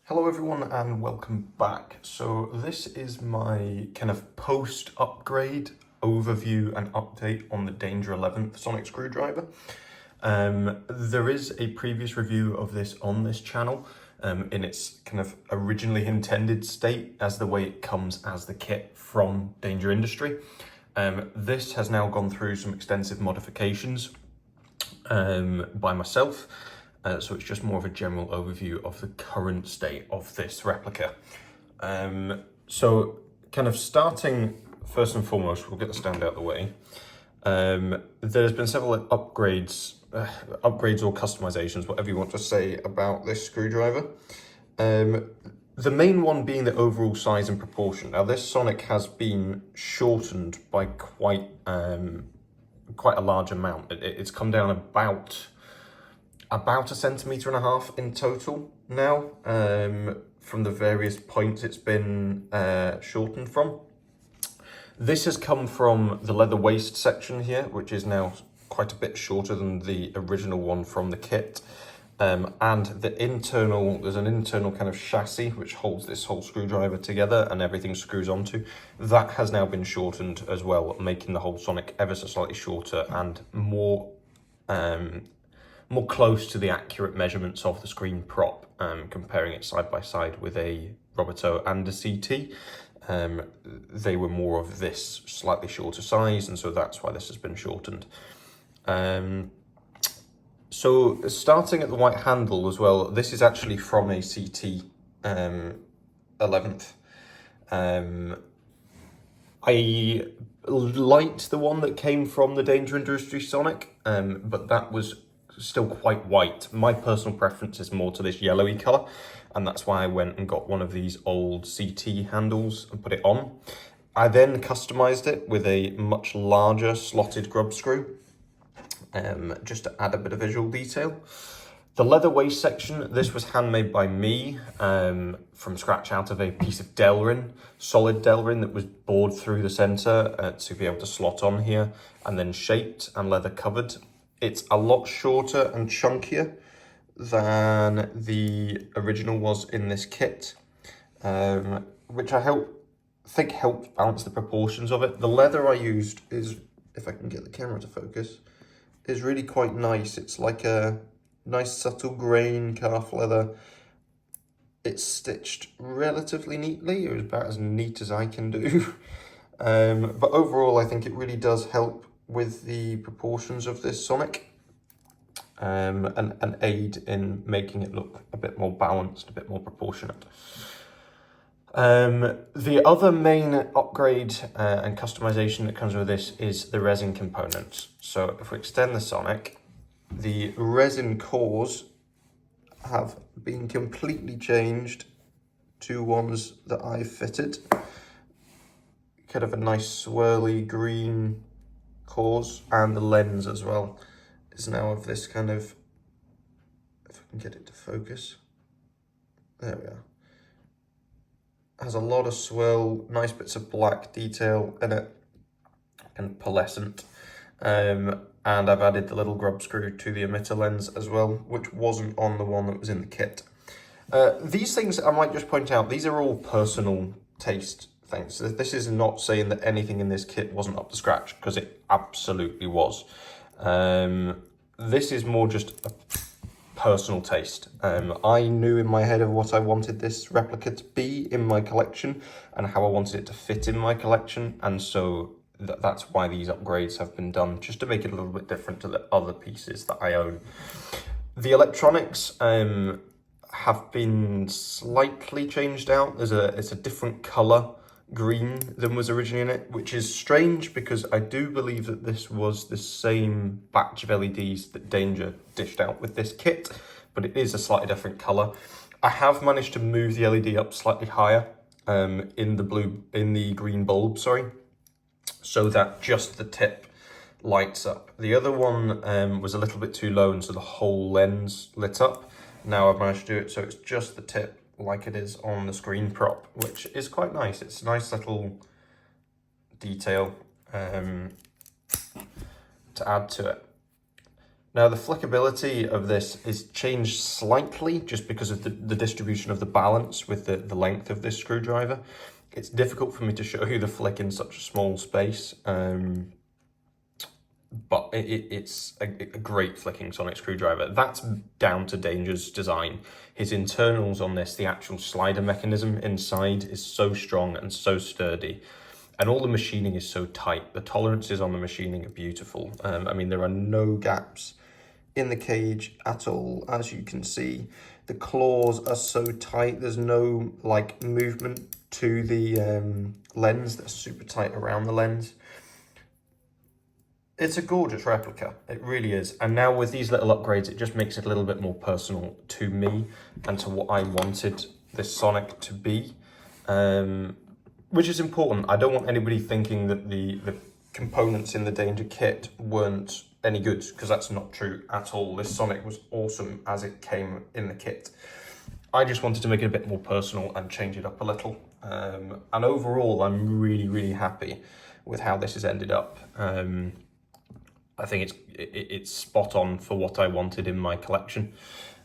Hello everyone and welcome back. So this is my kind of post-upgrade overview and update on the Danger 11th sonic screwdriver. There is a previous review of this on this channel in its kind of originally intended state as the way it comes as the kit from Danger Industry. This has now gone through some extensive modifications by myself. So it's just more of a general overview of the current state of this replica. So kind of starting first and foremost, we'll get the stand out of the way. There's been several upgrades or customizations, whatever you want to say, about this screwdriver. The main one being the overall size and proportion. Now this sonic has been shortened by quite a large amount. It's come down about 1.5 centimeters in total now, from the various points it's been shortened from. This has come from the leather waist section here, which is now quite a bit shorter than the original one from the kit. And there's an internal kind of chassis which holds this whole screwdriver together and everything screws onto. That has now been shortened as well, making the whole sonic ever so slightly shorter and more close to the accurate measurements of the screen prop, comparing it side by side with a Roboto and a CT. They were more of this slightly shorter size, and so that's why this has been shortened. So starting at the white handle as well, this is actually from a CT 11th. I liked the one that came from the Danger Industry Sonic, but that was still quite white. My personal preference is more to this yellowy colour, and that's why I went and got one of these old CT handles and put it on. I then customised it with a much larger slotted grub screw, just to add a bit of visual detail. The leather waist section, this was handmade by me from scratch out of a piece of Delrin, solid Delrin that was bored through the centre to be able to slot on here, and then shaped and leather covered. It's a lot shorter and chunkier than the original was in this kit, which I think helped balance the proportions of it. The leather I used is, if I can get the camera to focus, is really quite nice. It's like a nice subtle grain calf leather. It's stitched relatively neatly. It was about as neat as I can do. But overall, I think it really does help with the proportions of this sonic, and aid in making it look a bit more balanced, a bit more proportionate. The other main upgrade and customization that comes with this is the resin components. So if we extend the sonic, the resin cores have been completely changed to ones that I've fitted. Kind of a nice swirly green cores, and the lens as well is now of this kind of, if I can get it to focus, there we are, has a lot of swirl, nice bits of black detail in it, and pearlescent. And I've added the little grub screw to the emitter lens as well, which wasn't on the one that was in the kit. These things, I might just point out, these are all personal taste things. This is not saying that anything in this kit wasn't up to scratch, because it absolutely was. This is more just a personal taste. I knew in my head of what I wanted this replica to be in my collection and how I wanted it to fit in my collection, and so that's why these upgrades have been done, just to make it a little bit different to the other pieces that I own. The electronics have been slightly changed out. It's a different colour green than was originally in it, which is strange because I do believe that this was the same batch of LEDs that Danger dished out with this kit, but it is a slightly different colour. I have managed to move the LED up slightly higher in the green bulb, so that just the tip lights up. The other one was a little bit too low, and so the whole lens lit up. Now I've managed to do it so it's just the tip, like it is on the screen prop, which is quite nice. It's a nice little detail to add to it. Now, the flickability of this is changed slightly just because of the distribution of the balance with the length of this screwdriver. It's difficult for me to show you the flick in such a small space, but it's a great flicking sonic screwdriver. That's down to Danger's design. His internals on this, the actual slider mechanism inside, is so strong and so sturdy. And all the machining is so tight. The tolerances on the machining are beautiful. I mean, there are no gaps in the cage at all, as you can see. The claws are so tight. There's no like movement to the lens. They're super tight around the lens. It's a gorgeous replica, it really is. And now with these little upgrades, it just makes it a little bit more personal to me and to what I wanted this Sonic to be, which is important. I don't want anybody thinking that the components in the Danger kit weren't any good, because that's not true at all. This Sonic was awesome as it came in the kit. I just wanted to make it a bit more personal and change it up a little. And overall, I'm really, really happy with how this has ended up. I think it's spot on for what I wanted in my collection.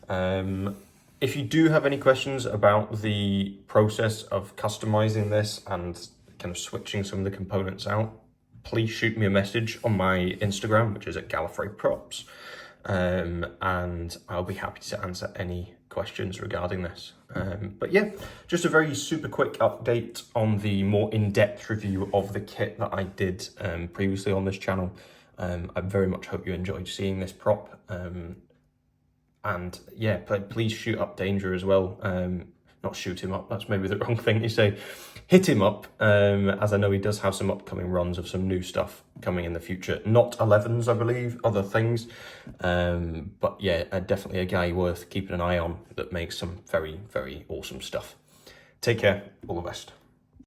If you do have any questions about the process of customizing this and kind of switching some of the components out, please shoot me a message on my Instagram, which is at Gallifrey Props, and I'll be happy to answer any questions regarding this. But yeah, just a very super quick update on the more in-depth review of the kit that I did previously on this channel. I very much hope you enjoyed seeing this prop, and yeah, please shoot up Danger as well. Not shoot him up, that's maybe the wrong thing to say. Hit him up, as I know he does have some upcoming runs of some new stuff coming in the future. Not 11s, I believe, other things. But yeah, definitely a guy worth keeping an eye on that makes some very, very awesome stuff. Take care, all the best.